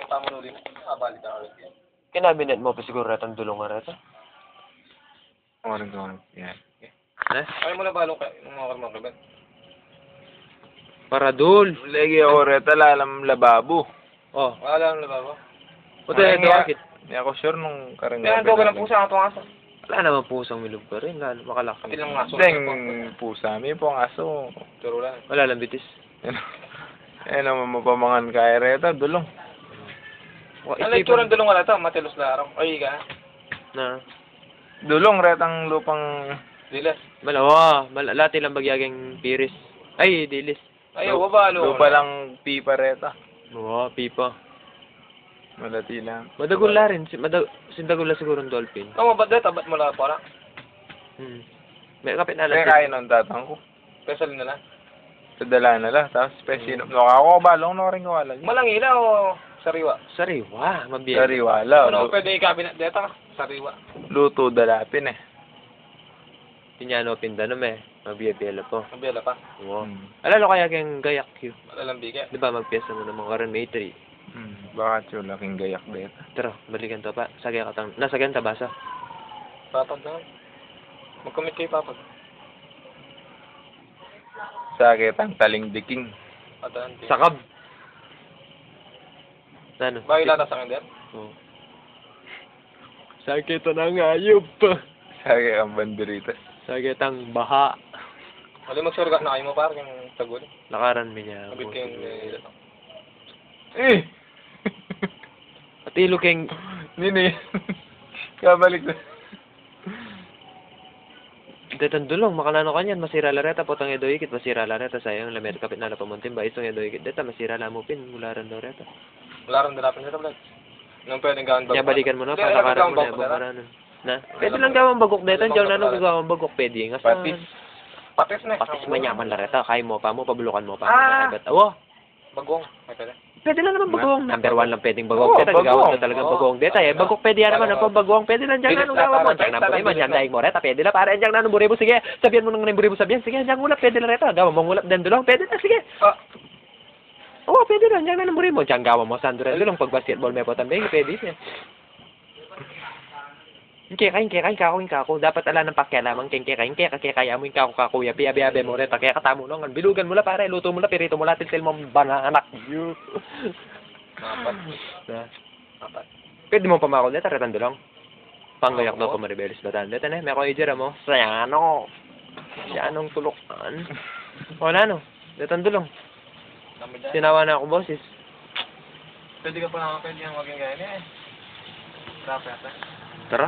yung pamanuli mo. Nakabalik ka ulit yan. Kinabinet mo pa siguro retang dulong nga reto. Orin. Yan. Ayaw mo na balong ka, yung mga karmang Para dul. Lagi ako reta lalam lababo. Oh. Wala lang na ba? Puto na ito bakit? Hindi ako sure nung karang Kaya doon ka ng pusa ang aso. Wala naman pusang milog pa rin. Lalo makalaki. Pati lang aso. Deng pusa. May po ang aso. Turo lang. Wala lang bitis. Eh naman mapamangan kaya reta. Dulong. Ano yung turang dalong wala ito? Matilos na araw. Ay, ka. Na. Dulong retang lupang... Dilas. Malawa. Lati lang bagyaging piris. Ay, dilis. Ay, wabalo. Lupa lang pipa reta. Oo, pipa. Malati lang. Madagula rin. Sindagula siguro ng dolphin. Kamu ba dito? Ba't mo lang para? May kapit na Kaya lang. kain ng tatang ko. Pesal na lang. Sadala na lang. Tapos pesinop. Ako balong na rin kawala. Malangila o sariwa? Sariwa. Mabiyag. Sariwala. Ano, pwede i-cabinet dito? Sariwa. Luto dalapin eh. Tinyano pindanom eh. Mabiyabiyala po. Mabiyala pa. Oo. Alala kaya kayang gayak Q. Malalambige. Di ba magpiyesa mo ng mga karan may 3. Bakit yung laking gayak beta? Tara, balikan to pa. Sagay katang. Nasagyan tabasa. Papag na. Mag-commit kayo papag. Sakit ang taling diking. Patahan. Sakab. Ano? Bakit lata sa akin din? Oo. Sakit ang ayop. Sakit ang banderitas. Sakit ang baha. Wala magsurga na kayo mo parang yung taguli. Lakaran mo niya. Kabit kayong Eh! Patilo keng... Nini. Kabalik na. Detan dulong, makalano ka niyan, masira lareta, potong edo ikit, masira lareta, sayang lamer kapit na napamuntin ba, isong edo ikit, deta, masira lamupin, mularan daw reta. Wala rin dalapin nito, Vlad. Nung pwedeng gawin bagok. Kaya balikan mo na, palakaran mo na, bumaranan. Na? Pwede lang gawang bagok detan, diyaw na nung gawang bagok, pwede nga sa... Patis. Patis na. Patis manyaman lareta, kaya mo pa mo, pabulukan mo pa. Ah! Bagong. Ay, pwede. Pwede lang naman bagong. Number 1 lang pwedeng bagong. Oo, Deta, bagong. gawang na talagang bagong. Deta, eh, bagok pwede yan naman, ang bagong. Pwede lang dyan, anong gawa mo? Diyan na buri mo, dyan daing mo reta, pwede lang. Para dyan na, anong buri mo, sige. Sabihan mo nang buri mo sabihan, sige, dyan ngulap, pwede lang reta. Gawa mo ngulap, dyan dulong, pwede lang, sige. Oo, pwede lang, dyan na, anong buri mo. Dyan gawa mo, sando rin dulong, pag basketball may po tambay, pwede siya. Kaya kako. Dapat ala ng pakialaman, kaya mo yung kako-kakuya, piabi-abi mo reta, kaya katamo nung, bilugan mo la, pare, luto mo la, pirito mo la, tiltil mo, anak. Apat. Pwede mo pamakol dito, retan dulong. Panggayak daw ko maribelis batan. Dito na, may ako ijira mo. Sayano. Siyanong tulukan. Wala no. Retan dulong. Sinawa na ako, boses. Pwede ka pa naman pwede yung maging ganyan eh. Dapat. Tara.